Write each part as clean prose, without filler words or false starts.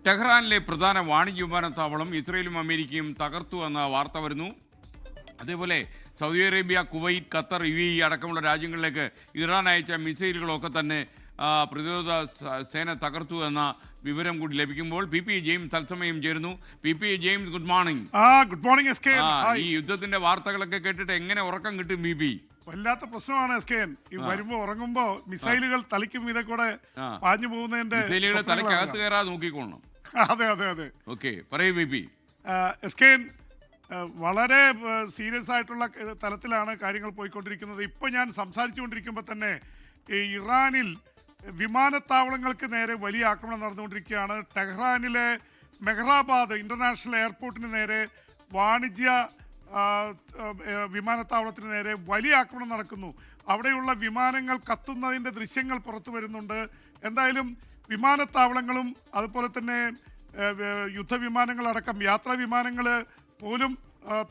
ടെഹ്റാനിലെ പ്രധാന വാണിജ്യ വിമാനത്താവളം ഇസ്രയേലും അമേരിക്കയും തകർത്തു എന്ന വാർത്ത വരുന്നു. അതേപോലെ Saudi Arabia, Kuwait, Qatar, UAE അടക്കമുള്ള രാജ്യങ്ങളിലേക്ക് ഇറാൻ അയച്ച മിസൈലുകളൊക്കെ തന്നെ പ്രതിരോധ സേന തകർത്തു എന്ന വിവരം കൂടി ലഭിക്കുമ്പോൾ PPA ജെയിംസ് തത്സമയം ചേരുന്നു. PPA James, good morning. Good morning SK. ഈ യുദ്ധത്തിന്റെ വാർത്തകളൊക്കെ കേട്ടിട്ട് എങ്ങനെ ഉറക്കം കിട്ടും BP? വല്ലാത്ത പ്രശ്നമാണ് SK. ഈ വരുമ്പോ ഉറങ്ങുമ്പോ മിസൈലുകൾ തലയ്ക്കും ഇതൊക്കെ കൂടെ പാഞ്ഞു പോകുന്നതിന്റെ തലയ്ക്കകത്ത് കയറാതെ നോക്കിക്കോളണം. അതെ അതെ അതെ. ഓക്കെ, പറയൂ BP. SK, വളരെ സീരിയസ് ആയിട്ടുള്ള തലത്തിലാണ് കാര്യങ്ങൾ പോയിക്കൊണ്ടിരിക്കുന്നത്. ഇപ്പൊ ഞാൻ സംസാരിച്ചുകൊണ്ടിരിക്കുമ്പോൾ തന്നെ ഇറാനിൽ വിമാനത്താവളങ്ങൾക്ക് നേരെ വലിയ ആക്രമണം നടന്നുകൊണ്ടിരിക്കുകയാണ്. ടെഹ്റാനിലെ മെഹ്റാബാദ് ഇന്റർനാഷണൽ എയർപോർട്ടിന് നേരെ, വാണിജ്യ വിമാനത്താവളത്തിന് നേരെ വലിയ ആക്രമണം നടക്കുന്നു. അവിടെയുള്ള വിമാനങ്ങൾ കത്തുന്നതിൻ്റെ ദൃശ്യങ്ങൾ പുറത്തു വരുന്നുണ്ട്. എന്തായാലും വിമാനത്താവളങ്ങളും അതുപോലെ തന്നെ യുദ്ധവിമാനങ്ങളടക്കം യാത്രാ വിമാനങ്ങൾ പോലും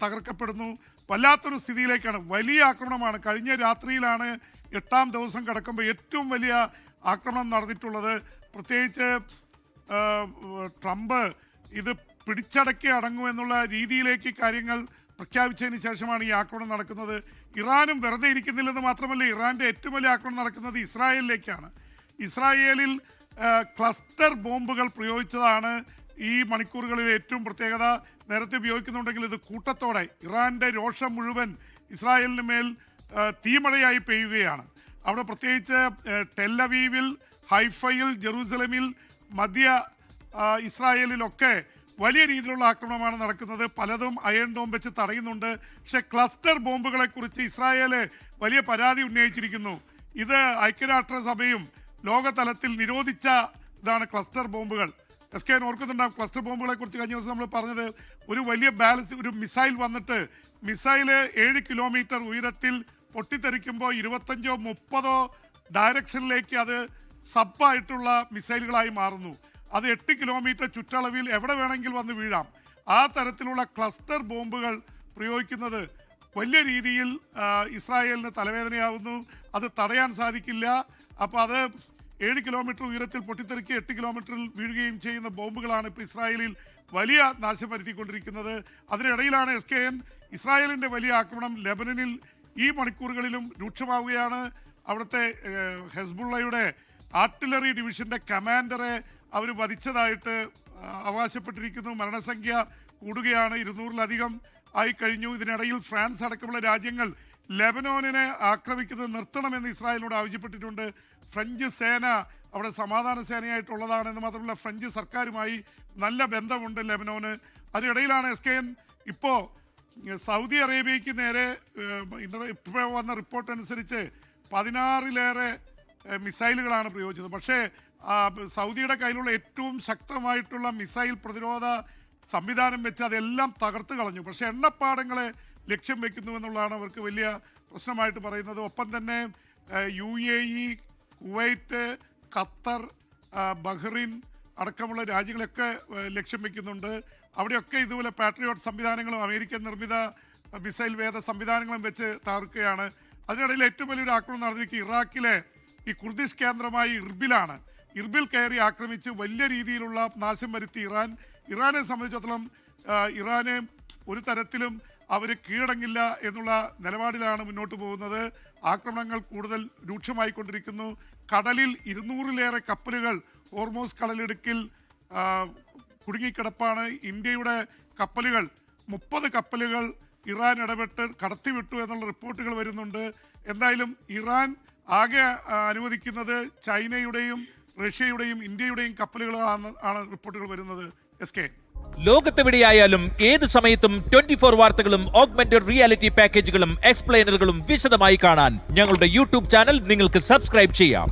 തകർക്കപ്പെടുന്നു. വല്ലാത്തൊരു സ്ഥിതിയിലേക്കാണ്. വലിയ ആക്രമണമാണ്. കഴിഞ്ഞ രാത്രിയിലാണ് 8ാം ദിവസം കിടക്കുമ്പോൾ ഏറ്റവും വലിയ ആക്രമണം നടന്നിട്ടുള്ളത്. പ്രത്യേകിച്ച് ട്രംപ് ഇത് പിടിച്ചടക്കി അടങ്ങും എന്നുള്ള രീതിയിലേക്ക് കാര്യങ്ങൾ പ്രഖ്യാപിച്ചതിന് ശേഷമാണ് ഈ ആക്രമണം നടക്കുന്നത്. ഇറാനും വെറുതെ ഇരിക്കുന്നില്ലെന്ന് മാത്രമല്ല, ഇറാൻ്റെ ഏറ്റവും വലിയ ആക്രമണം നടക്കുന്നത് ഇസ്രായേലിലേക്കാണ്. ഇസ്രായേലിൽ ക്ലസ്റ്റർ ബോംബുകൾ പ്രയോഗിച്ചതാണ് ഈ മണിക്കൂറുകളിൽ ഏറ്റവും പ്രത്യേകത. നേരത്തെ ഉപയോഗിക്കുന്നുണ്ടെങ്കിൽ ഇത് കൂട്ടത്തോടെ ഇറാൻ്റെ രോഷം മുഴുവൻ ഇസ്രായേലിന് മേൽ തീമഴയായി പെയ്യുകയാണ്. അവിടെ പ്രത്യേകിച്ച് ടെല്ലവീവിൽ, ഹൈഫയിൽ, ജെറൂസലമിൽ, മധ്യ ഇസ്രായേലിലൊക്കെ വലിയ രീതിയിലുള്ള ആക്രമണമാണ് നടക്കുന്നത്. പലതും അയൺ ഡോം വെച്ച് തടയുന്നുണ്ട്. പക്ഷേ ക്ലസ്റ്റർ ബോംബുകളെക്കുറിച്ച് ഇസ്രായേൽ വലിയ പരാതി ഉന്നയിച്ചിരിക്കുന്നു. ഇത് ഐക്യരാഷ്ട്രസഭയും ലോകതലത്തിൽ നിരോധിച്ച ഇതാണ് ക്ലസ്റ്റർ ബോംബുകൾ. SK ഓർക്കുന്നുണ്ടാകും, ക്ലസ്റ്റർ ബോംബുകളെ കുറിച്ച് കഴിഞ്ഞ ദിവസം നമ്മൾ പറഞ്ഞത്. ഒരു വലിയ ഒരു മിസൈൽ വന്നിട്ട് മിസൈല് 7 കിലോമീറ്റർ ഉയരത്തിൽ പൊട്ടിത്തെറിക്കുമ്പോൾ 25-30 ഡയറക്ഷനിലേക്ക് അത് സബ്ബായിട്ടുള്ള മിസൈലുകളായി മാറുന്നു. അത് 8 കിലോമീറ്റർ ചുറ്റളവിൽ എവിടെ വേണമെങ്കിൽ വന്ന് വീഴാം. ആ തരത്തിലുള്ള ക്ലസ്റ്റർ ബോംബുകൾ പ്രയോഗിക്കുന്നത് വലിയ രീതിയിൽ ഇസ്രായേലിന് തലവേദനയാവുന്നു. അത് തടയാൻ സാധിക്കില്ല. അപ്പോൾ അത് 7 കിലോമീറ്റർ ഉയരത്തിൽ പൊട്ടിത്തെറിക്കുക 8 കിലോമീറ്ററിൽ വീഴുകയും ചെയ്യുന്ന ബോംബുകളാണ് ഇപ്പോൾ ഇസ്രായേലിൽ വലിയ നാശം വരുത്തിക്കൊണ്ടിരിക്കുന്നത്. അതിനിടയിലാണ് SKN ഇസ്രായേലിൻ്റെ വലിയ ആക്രമണം ലെബനനിൽ ഈ മണിക്കൂറുകളിലും രൂക്ഷമാവുകയാണ്. അവിടുത്തെ ഹെസ്ബുള്ളയുടെ ആർട്ടിലറി ഡിവിഷൻ്റെ കമാൻഡറെ അവർ വധിച്ചതായിട്ട് അവകാശപ്പെട്ടിരിക്കുന്നു. മരണസംഖ്യ കൂടുകയാണ്, 200-ലധികം ആയി കഴിഞ്ഞു. ഇതിനിടയിൽ ഫ്രാൻസ് അടക്കമുള്ള രാജ്യങ്ങൾ ലെബനോനിനെ ആക്രമിക്കുന്നത് നിർത്തണമെന്ന് ഇസ്രായേലിനോട് ആവശ്യപ്പെട്ടിട്ടുണ്ട്. ഫ്രഞ്ച് സേന അവിടെ സമാധാന സേനയായിട്ടുള്ളതാണെന്ന് മാത്രമല്ല ഫ്രഞ്ച് സർക്കാരുമായി നല്ല ബന്ധമുണ്ട് ലെബനോന്. അതിനിടയിലാണ് SKN ഇപ്പോൾ സൗദി അറേബ്യയ്ക്ക് നേരെ ഇപ്പോൾ വന്ന റിപ്പോർട്ട് അനുസരിച്ച് 16-ലേറെ മിസൈലുകളാണ് പ്രയോഗിച്ചത്. പക്ഷേ സൗദിയുടെ കയ്യിലുള്ള ഏറ്റവും ശക്തമായിട്ടുള്ള മിസൈൽ പ്രതിരോധ സംവിധാനം വെച്ച് അതെല്ലാം തകർത്ത് കളഞ്ഞു. പക്ഷേ എണ്ണപ്പാടങ്ങളെ ലക്ഷ്യം വെക്കുന്നുവെന്നുള്ളതാണ് അവർക്ക് വലിയ പ്രശ്നമായിട്ട് പറയുന്നത്. ഒപ്പം തന്നെ UAE, കുവൈറ്റ്, ഖത്തർ, ബഹ്റിൻ അടക്കമുള്ള രാജ്യങ്ങളൊക്കെ ലക്ഷ്യം വെക്കുന്നുണ്ട്. അവിടെയൊക്കെ ഇതുപോലെ പാട്രിയോട്ട് സംവിധാനങ്ങളും അമേരിക്കൻ നിർമ്മിത മിസൈൽ വേദ സംവിധാനങ്ങളും വെച്ച് തകർക്കുകയാണ്. അതിനിടയിൽ ഏറ്റവും വലിയൊരു ആക്രമണം നടന്നിരിക്കുക ഇറാഖിലെ ഈ കുർദിഷ് കേന്ദ്രമായി ഇർബിലാണ്. ഇർബിൽ കയറി ആക്രമിച്ച് വലിയ രീതിയിലുള്ള നാശം വരുത്തി ഇറാനെ സംബന്ധിച്ചിടത്തോളം ഇറാനെ ഒരു തരത്തിലും അവർ കീഴടങ്ങില്ല എന്നുള്ള നിലപാടിലാണ് മുന്നോട്ട് പോകുന്നത്. ആക്രമണങ്ങൾ കൂടുതൽ രൂക്ഷമായിക്കൊണ്ടിരിക്കുന്നു. കടലിൽ 200-ലേറെ കപ്പലുകൾ ഹോർമോസ് കടലിടുക്കിൽ കുടുങ്ങിക്കിടപ്പാണ്. ഇന്ത്യയുടെ കപ്പലുകൾ 30 കപ്പലുകൾ ഇറാൻ ഇടപെട്ട് കടത്തിവിട്ടു എന്നുള്ള റിപ്പോർട്ടുകൾ വരുന്നുണ്ട്. എന്തായാലും ഇറാൻ ആകെ അനുവദിക്കുന്നത് ചൈനയുടെയും റഷ്യയുടെയും ഇന്ത്യയുടെയും കപ്പലുകളാണ് റിപ്പോർട്ടുകൾ വരുന്നത്. SK, ലോകത്തെവിടെയായാലും ഏത് സമയത്തും 24 വാർത്തകളും ഓഗ്മെന്റഡ് റിയാലിറ്റി പാക്കേജുകളും എക്സ്പ്ലെയിനറുകളും വിശദമായി കാണാൻ ഞങ്ങളുടെ YouTube ചാനൽ നിങ്ങൾക്ക് സബ്സ്ക്രൈബ് ചെയ്യാം.